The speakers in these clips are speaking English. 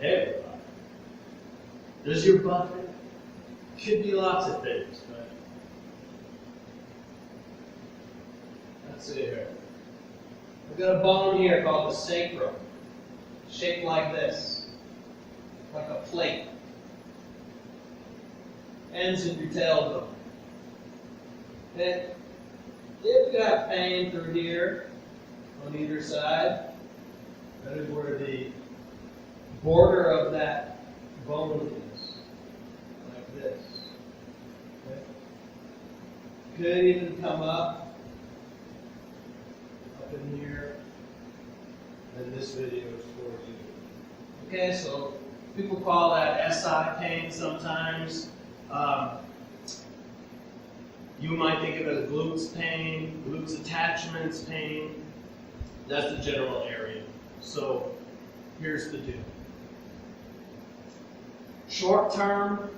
Everybody. Does your butt hurt? Could be lots of things, but let's see here. We've got a bone here called the sacrum, shaped like this, like a plate. Ends in your tailbone. Okay? If you have pain through here, on either side, that is where the border of that bone is, like this. Okay? Could even come up in here, and this video is for you. Okay, so people call that SI pain sometimes. You might think of it as glutes pain, glutes attachments pain. That's the general area. So here's the deal. Short term,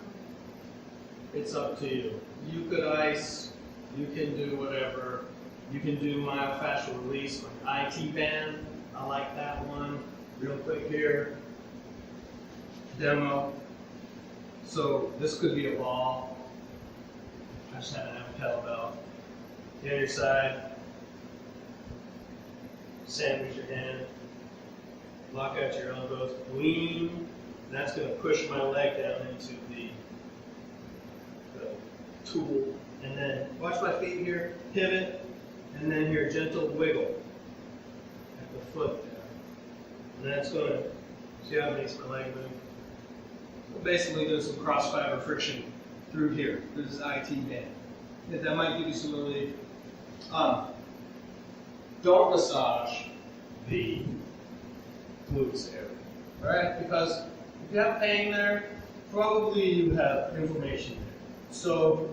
it's up to you. You could ice, you can do whatever. You can do myofascial release with IT band. I like that one. Real quick here. Demo. So this could be a ball. I just happen to have a kettlebell. Get on your side. Sandwich your hand. Lock out your elbows. Lean. That's going to push my leg down into the tool. And then watch my feet here. Pivot. And then here, gentle wiggle at the foot there. And that's going to, see how it makes my leg move? We're basically doing some cross fiber friction through here. This is IT band. That might give you some relief. Don't massage the glutes area. Alright? Because if you have pain there, probably you have inflammation there. So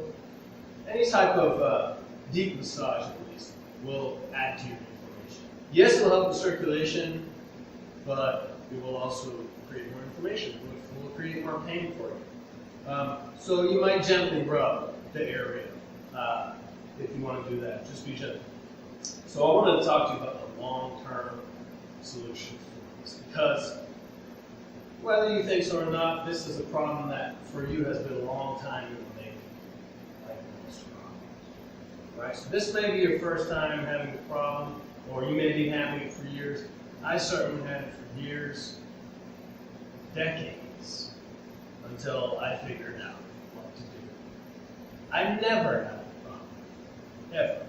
any type of deep massage at least will add to your inflammation. Yes, it will help the circulation, but it will also create more inflammation, which will create more pain for you. So you might gently rub the area if you want to do that. Just be gentle. So I wanted to talk to you about the long-term solution for this, because whether you think so or not, this is a problem that for you has been a long time in the making, like most problems. Right? So this may be your first time having a problem, or you may be having it for years. I certainly had it for years, decades, until I figured out what to do. I never had a problem, ever.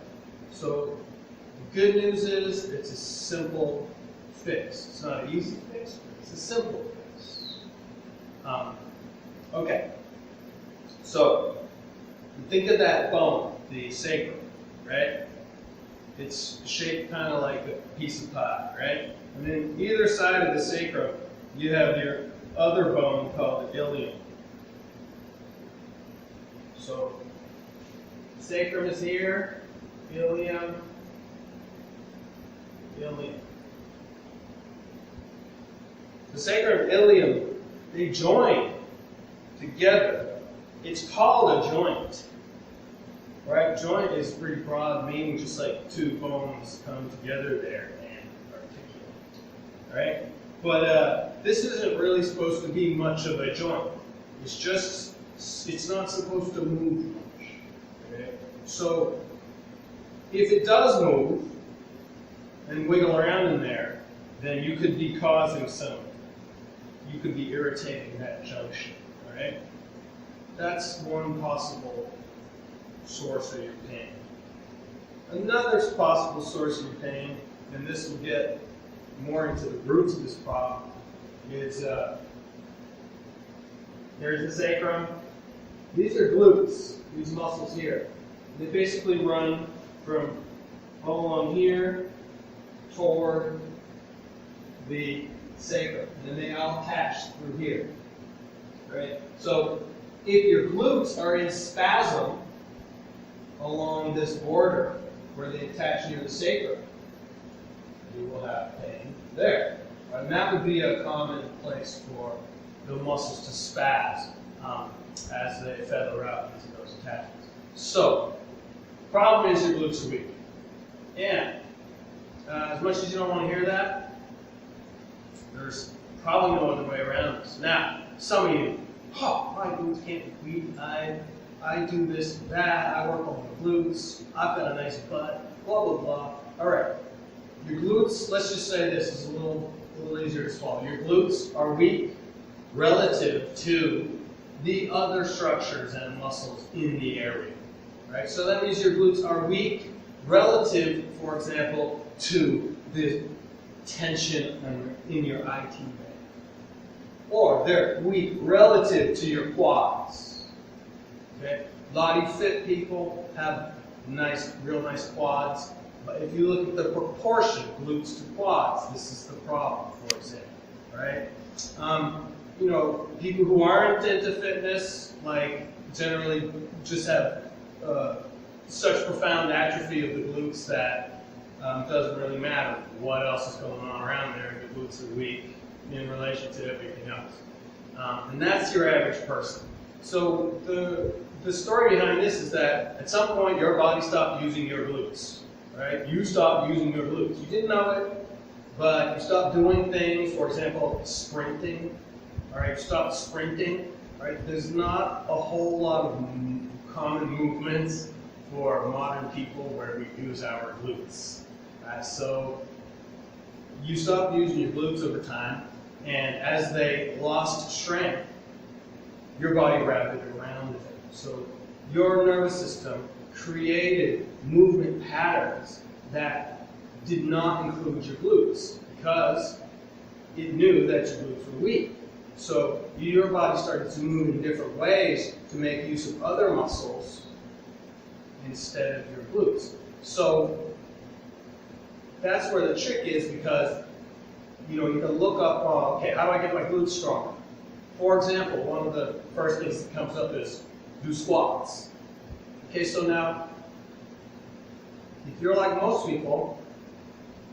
So the good news is it's a simple fix. It's not an easy fix, but it's a simple fix. Okay, so think of that bone, the sacrum, right? It's shaped kind of like a piece of pie, right? And then either side of the sacrum, you have your other bone called the ilium. So, sacrum is here, ilium, ilium. The sacrum and ilium, they join together. It's called a joint. Right? Joint is pretty broad, meaning just like two bones come together there and articulate. Right? But this isn't really supposed to be much of a joint. It's just, it's not supposed to move much. Okay? So, if it does move and wiggle around in there, then you could be causing some, you could be irritating that junction. Alright? That's one possible source of your pain. Another possible source of your pain, and this will get more into the roots of this problem, is there's the sacrum. These are glutes, these muscles here. They basically run from all along here toward the sacrum, and then they all attach through here. Right? So if your glutes are in spasm along this border where they attach near the sacrum, you will have pain there. Right? And that would be a common place for the muscles to spasm as they feather out into those attachments. So, problem is your glutes are weak. And as much as you don't want to hear that, there's probably no other way around this. Now, some of you, oh, my glutes can't be weak. I do this, that, I work on my glutes, I've got a nice butt, blah, blah, blah. All right, your glutes, let's just say this is a little easier to swallow. Your glutes are weak relative to the other structures and muscles in the area, right? So that means your glutes are weak relative, for example, to the tension in your IT band. Or they're weak relative to your quads. Okay? Body fit people have real nice quads. But if you look at the proportion, glutes to quads, this is the problem, for example, right? People who aren't into fitness, like, generally just have such profound atrophy of the glutes that it doesn't really matter what else is going on around there. The glutes are weak in relation to everything else. And that's your average person. So the story behind this is that at some point your body stopped using your glutes. Right? You stopped using your glutes. You didn't know it, but you stopped doing things, for example, sprinting. All right, you stopped sprinting. Right? There's not a whole lot of common movements for modern people where we use our glutes. So you stopped using your glutes over time, and as they lost strength, your body wrapped it around it. So your nervous system created movement patterns that did not include your glutes because it knew that your glutes were weak. So your body started to move in different ways to make use of other muscles instead of your glutes. So that's where the trick is, because you can look up, okay, how do I get my glutes stronger? For example, one of the first things that comes up is do squats. Okay, so now, if you're like most people,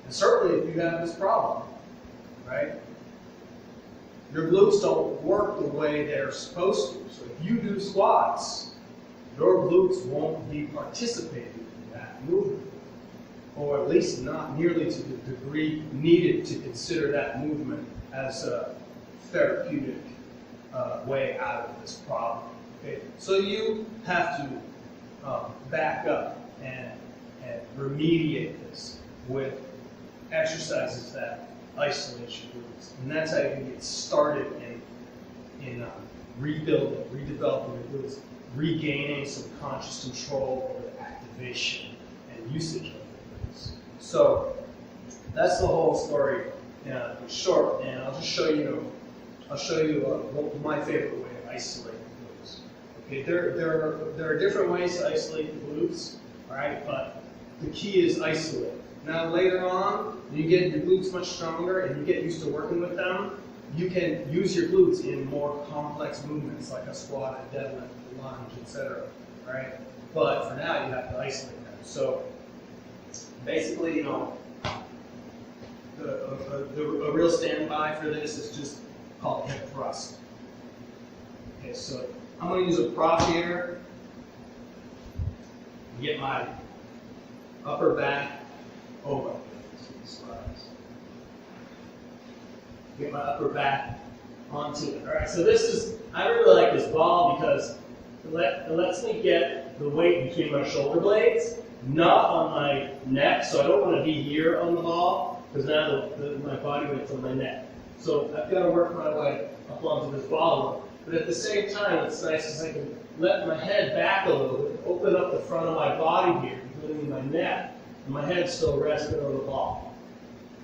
and certainly if you have this problem, right, your glutes don't work the way they're supposed to. So if you do squats, your glutes won't be participating in that movement, or at least not nearly to the degree needed to consider that movement as a therapeutic way out of this problem. Okay? So you have to back up and remediate this with exercises that isolate your glutes. And that's how you can get started in rebuilding, redeveloping your glutes, regaining some conscious control over the activation and usage of your glutes. So that's the whole story in short, and I'll just show you. I'll show you my favorite way to isolate the glutes. Okay, there are different ways to isolate the glutes, all right, but the key is isolate. Now later on, you get your glutes much stronger and you get used to working with them, you can use your glutes in more complex movements like a squat, a deadlift, a lunge, etc. Right? But for now, you have to isolate them. So basically, a real standby for this is just called hip thrust. Okay, so I'm going to use a prop here. Get my upper back over. Get my upper back onto it. All right, so I really like this ball because it lets me get the weight between my shoulder blades, not on my neck, so I don't want to be here on the ball, because now my body weight's on my neck. So I've got to work my way up onto this ball. But at the same time, it's nice because I can let my head back a little bit, open up the front of my body here, including my neck, and my head's still resting on the ball.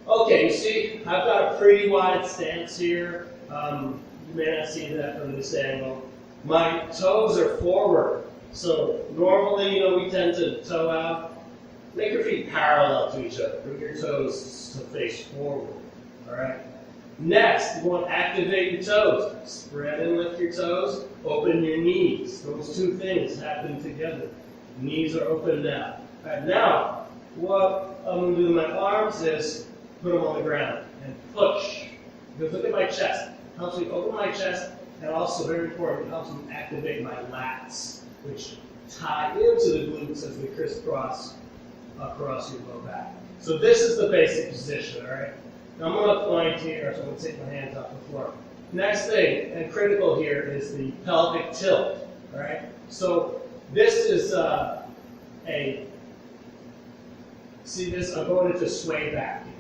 Okay, you see, I've got a pretty wide stance here. You may not see that from this angle. My toes are forward. So normally, we tend to toe out. Make your feet parallel to each other. Bring your toes to face forward. All right. Next, you want to activate your toes. Spread and lift your toes. Open your knees. Those two things happen together. Knees are open now. All right, now, what I'm going to do with my arms is put them on the ground and push. Because look at my chest. It helps me open my chest, and also, very important, it helps me activate my lats, which tie into the glutes as they crisscross across your low back. So this is the basic position, all right? Now I'm going to point here, so I'm going to take my hands off the floor. Next thing, and critical here, is the pelvic tilt. All right. So this is see this? I'm going to just sway back here.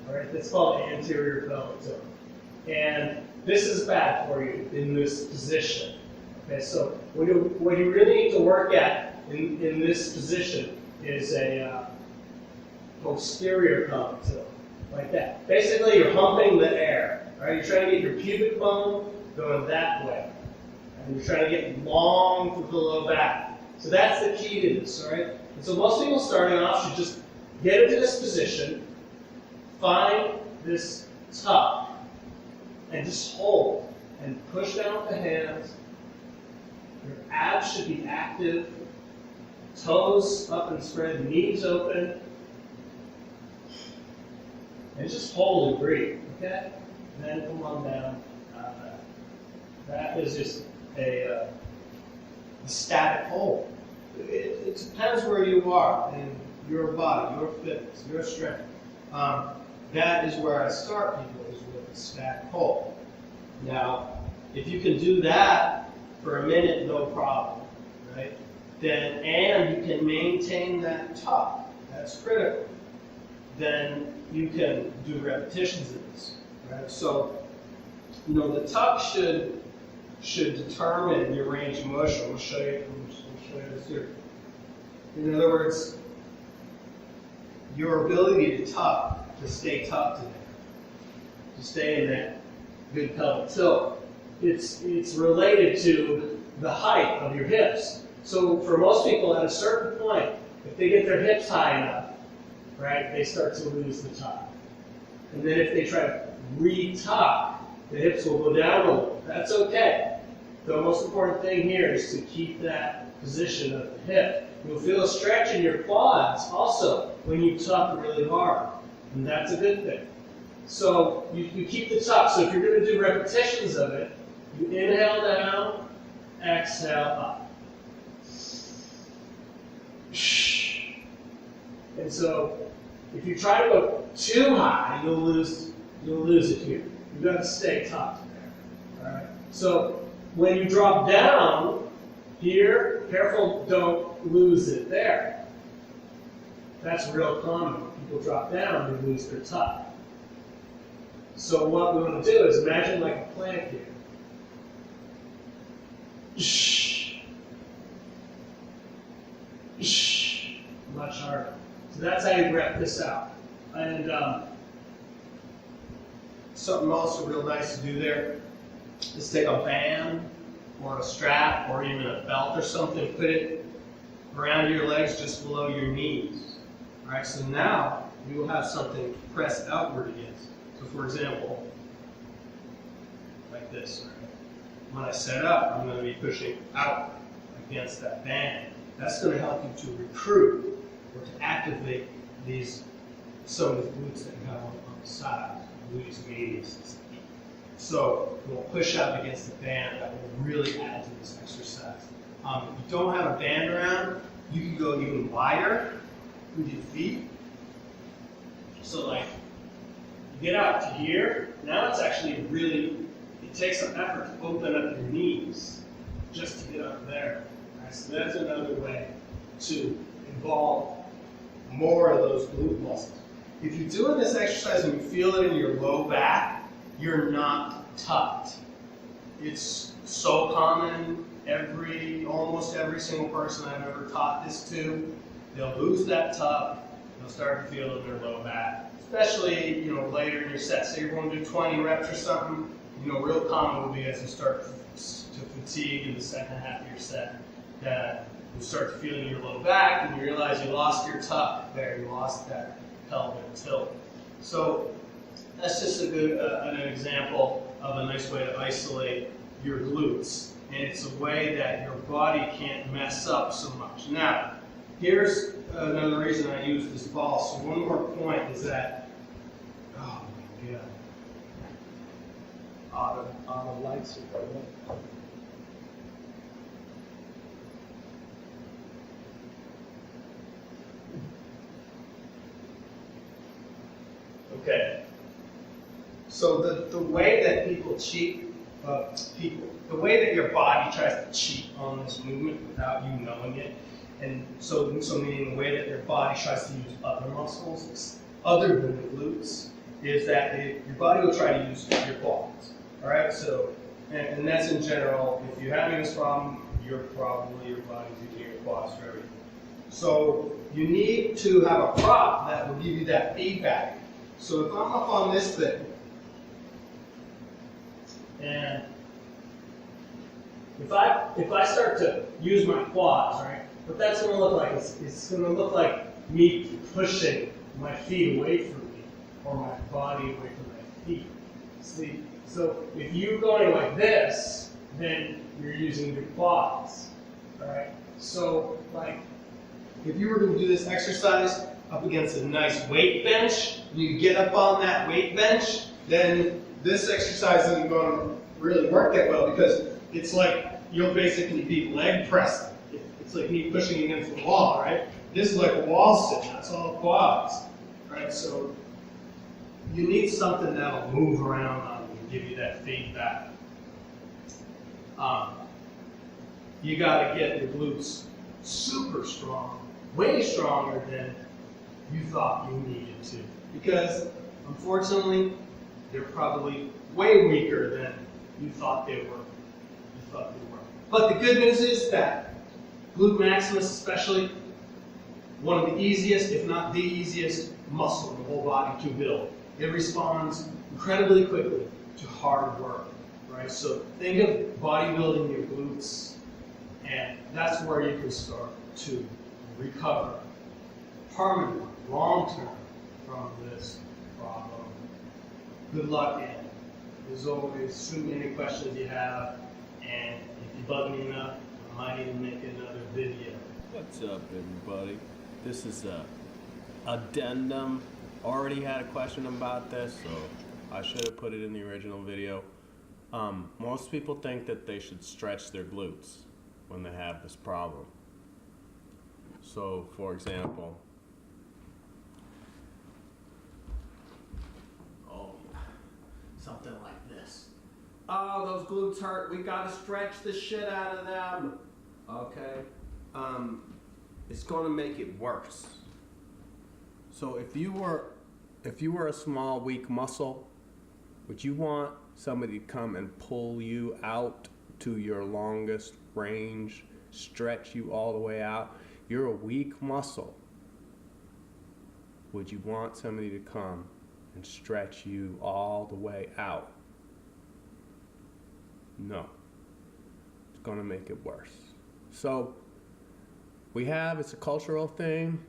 All right. That's called anterior pelvic tilt, and this is bad for you in this position. Okay. So what you really need to work at in this position is a posterior pelvic tilt, like that. Basically, you're humping the air. Right? You're trying to get your pubic bone going that way. And you're trying to get long through the low back. So that's the key to this, all right? And so most people starting off should just get into this position, find this tuck, and just hold. And push down with the hands. Your abs should be active. Toes up and spread, knees open. And just hold and breathe, okay? And then come on down. That is just a static hold. It depends where you are in your body, your fitness, your strength. That is where I start people, is with a static hold. Now, if you can do that for a minute, no problem, right? Then, and you can maintain that tuck, that's critical. Then you can do repetitions of this. Right? So, the tuck should determine your range of motion. We'll show you this here. In other words, your ability to stay tucked in there, to stay in that good pelvic tilt, it's related to the height of your hips. So for most people, at a certain point, if they get their hips high enough, right, they start to lose the tuck. And then if they try to re-tuck, the hips will go down a little. That's okay. The most important thing here is to keep that position of the hip. You'll feel a stretch in your quads also when you tuck really hard. And that's a good thing. So you keep the tuck. So if you're going to do repetitions of it, you inhale down, exhale up. And so if you try to go too high, you'll lose it here. You've got to stay tucked there. All right. So when you drop down here, careful, don't lose it there. That's real common. When people drop down, they lose their tuck. So what we want to do is imagine like a plank here. Much harder. So that's how you rep this out. And something also real nice to do there is take a band or a strap or even a belt or something, put it around your legs just below your knees. All right, so now you will have something to press outward against. So for example, like this. Right? When I set up, I'm going to be pushing out against that band. That's going to help you to recruit or to activate some of the glutes that you have on the side, gluteus medius. So we'll push out against the band. That will really add to this exercise. If you don't have a band around, you can go even wider with your feet. So like, you get out to here. Now it's actually it takes some effort to open up your knees just to get up there. Right, so that's another way to involve more of those glute muscles. If you're doing this exercise and you feel it in your low back, you're not tucked. It's so common. Almost every single person I've ever taught this to, they'll lose that tuck. They'll start to feel it in their low back, especially later in your set. Say you're going to do 20 reps or something. Real common will be as you start to fatigue in the second half of your set, that you start to feel in your low back and you realize you lost your tuck there. You lost that pelvic tilt. So that's just a good an example of a nice way to isolate your glutes. And it's a way that your body can't mess up so much. Now, here's another reason I use this ball. So one more point is that, oh my God. The lights are going. Okay. So the way that people cheat, the way that your body tries to cheat on this movement without you knowing it, and so meaning the way that your body tries to use other muscles other than the glutes, is that your body will try to use your quads. All right, so and that's in general. If you're having this problem, your body's using your quads for everything. So you need to have a prop that will give you that feedback. So if I'm up on this thing, and if I start to use my quads, right, what that's going to look like is it's going to look like me pushing my feet away from me, or my body away from my feet. See? So if you're going like this, then you're using your quads. All right. So like, if you were going to do this exercise up against a nice weight bench, you get up on that weight bench, then this exercise isn't going to really work that well, because it's like you'll basically be leg pressing. It's like me pushing against the wall, right? This is like a wall sit. That's all quads, right? So you need something that'll move around on you and give you that feedback. You got to get your glutes super strong, way stronger than you thought you needed to, because unfortunately, they're probably way weaker than you thought they were. But the good news is that glute maximus, especially, one of the easiest, if not the easiest, muscle in the whole body to build. It responds incredibly quickly to hard work, right? So think of bodybuilding your glutes, and that's where you can start to recover permanently, long-term, from this problem. Good luck, and as always, shoot me any questions you have, and if you bug me enough, I might even make another video. What's up, everybody? This is a addendum. Already had a question about this, so I should have put it in the original video. Most people think that they should stretch their glutes when they have this problem. So, for example, something like this. Oh, those glutes hurt. We gotta stretch the shit out of them. Okay? it's going to make it worse. So if you were a small, weak muscle, would you want somebody to come and pull you out to your longest range, stretch you all the way out? You're a weak muscle. Would you want somebody to come and stretch you all the way out? No. It's going to make it worse. So it's a cultural thing.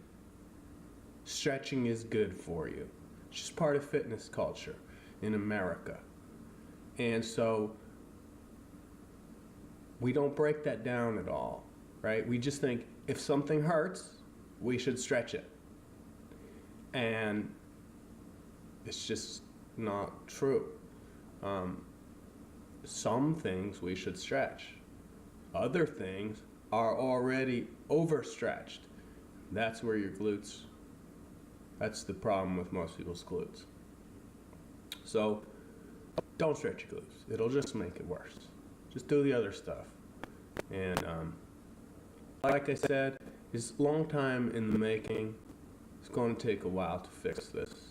Stretching is good for you. It's just part of fitness culture in America. And so we don't break that down at all, right? We just think if something hurts, we should stretch it. And it's just not true. Some things we should stretch. Other things are already overstretched. That's where your glutes, that's the problem with most people's glutes. So don't stretch your glutes. It'll just make it worse. Just do the other stuff. And like I said, it's a long time in the making. It's going to take a while to fix this.